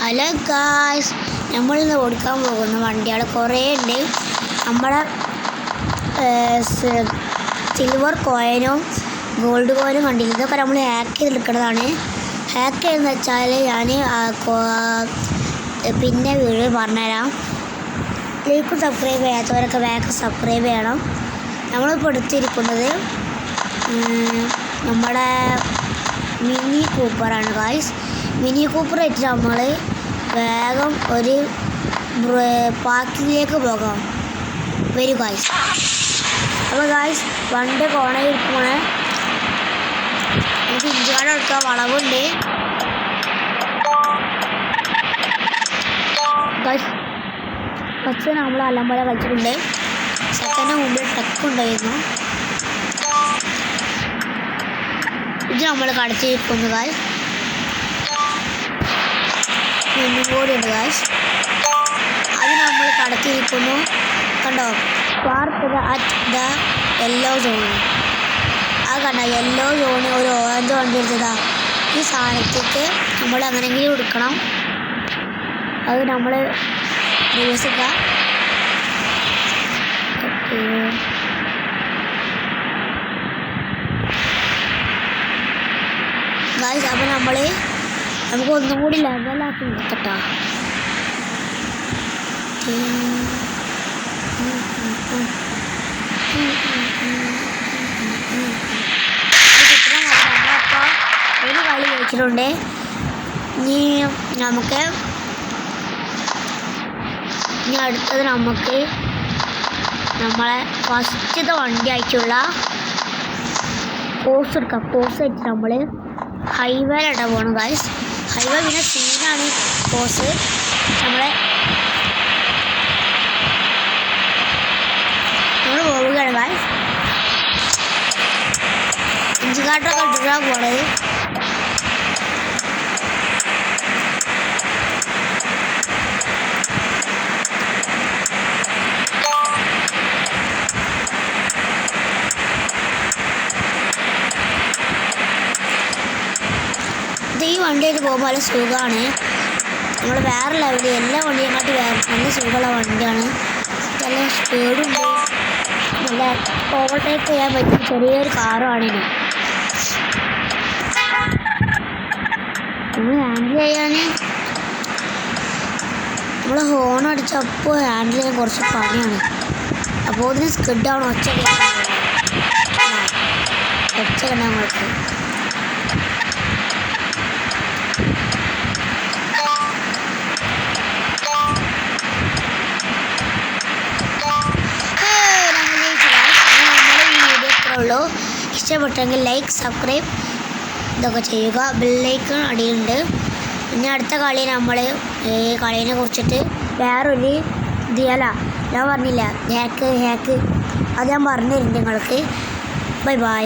Hello guys, നമ്മളിന്ന് ഓടിക്കാൻ പോകുന്ന വണ്ടികൾ കുറേ ഉണ്ട്. നമ്മുടെ സിൽവർ കോയിനും ഗോൾഡ് കോയിനും കണ്ടില്ല, ഇതൊക്കെ നമ്മൾ ഹാക്ക് ചെയ്തെടുക്കുന്നതാണ്. ഹാക്ക് ചെയ്തെന്ന് വെച്ചാൽ ഞാൻ പിന്നെ വീഡിയോ പറഞ്ഞുതരാം. ലൈക്കും സബ്സ്ക്രൈബ് ചെയ്യാത്തവരൊക്കെ വേഗം സബ്സ്ക്രൈബ് ചെയ്യണം. നമ്മളിപ്പോൾ എടുത്തിരിക്കുന്നത് നമ്മുടെ മിനി കൂപ്പറാണ് ഗായ്സ്. മിനി കൂപ്പർ വെച്ചിട്ട് നമ്മൾ വേഗം ഒരു പാർക്കിങ്ങിലേക്ക് പോകാം. വരും ഗായ്സ്. അപ്പോൾ ഗായ്സ്, വണ്ടി കോണയിരിക്കുമ്പോൾ നമുക്ക് ഇഞ്ചാട് എടുക്കാൻ വളവുണ്ട് ഗായ്സ്. ഫസ്റ്റ് നമ്മൾ അല്ലമ്പല കളിച്ചിട്ടുണ്ട്. സെക്കൻഡ് മുമ്പിൽ ട്രക്ക് ഉണ്ടായിരുന്നു. ഇത് നമ്മൾ കടത്തിയിരിക്കുന്നു ഗായ്സ്. ഒന്നും കൂടി ഉണ്ട് ഗായ്സ്. അത് നമ്മൾ കടത്തിയിരിക്കുന്നു. കണ്ടോ, park at the yellow zone. അത് കണ്ടോ, യെല്ലോ സോണ് ഒരു ഓറഞ്ച് വണ്ടി എടുത്തതാ. ഈ സാധനത്തേക്ക് നമ്മൾ അങ്ങനെയെങ്കിലും എടുക്കണം. അത് നമ്മൾ റിവേഴ്സിക്കുക. ഗായ്സ്, അപ്പോൾ നമുക്ക് ഒന്നും കൂടി ലെവലാക്കി നിർത്തട്ടോ. നമ്മളപ്പോൾ ഒരു കളി കഴിച്ചിട്ടുണ്ട്. ഇനി അടുത്തത് നമുക്ക് നമ്മളെ ഫസ്റ്റത്തെ വണ്ടി ആയിട്ടുള്ള കോഴ്സ് എടുക്കാം. കോഴ്സ് വെച്ചിട്ട് നമ്മൾ ഹൈവേയിലിട്ടാ പോകണം ഗായ്സ്. ഹൈവേ പിന്നെ സീനാണ് കോഴ്സ്. നമ്മൾ പോവുകയാണ് ഗായ്സ്. ഇഞ്ചിക്കാട്ടൊക്കെ ഇട്ടിട്ടാണ് പോണത്. ഈ വണ്ടിയായിട്ട് പോകുമ്പോൾ നല്ല സുഖമാണ്. നമ്മൾ വേറെ ലെവലിൽ എല്ലാ വണ്ടിയെക്കാട്ടി നല്ല സുഖമുള്ള വണ്ടിയാണ്. നല്ല സ്പീഡുണ്ട്. നല്ല ഓവർടേക്ക് ചെയ്യാൻ പറ്റിയ ചെറിയൊരു കാറുമാണിത്. നമ്മൾ ഹാൻഡിൽ ചെയ്യാൻ നമ്മൾ ഹോൺ അടിച്ചപ്പോൾ ഹാൻഡിൽ ചെയ്യാൻ കുറച്ച് പണിയാണ്. അപ്പോൾ ഇതിന് സ്കിഡാണ്. ഒച്ച കണ്ടാൽ നമുക്ക് ഇഷ്ടപ്പെട്ടെങ്കിൽ ലൈക്ക്, സബ്സ്ക്രൈബ് ഇതൊക്കെ ചെയ്യുക. ബെല്ലൈക്കൺ അടിയുണ്ട്. പിന്നെ അടുത്ത കളി നമ്മൾ കളീനെ കുറിച്ചിട്ട് വേറൊരു ഇതിയല്ല, ഞാൻ പറഞ്ഞില്ല ഹാക്ക് അത് ഞാൻ പറഞ്ഞു തരുന്നുണ്ട് നിങ്ങൾക്ക്. Bye bye.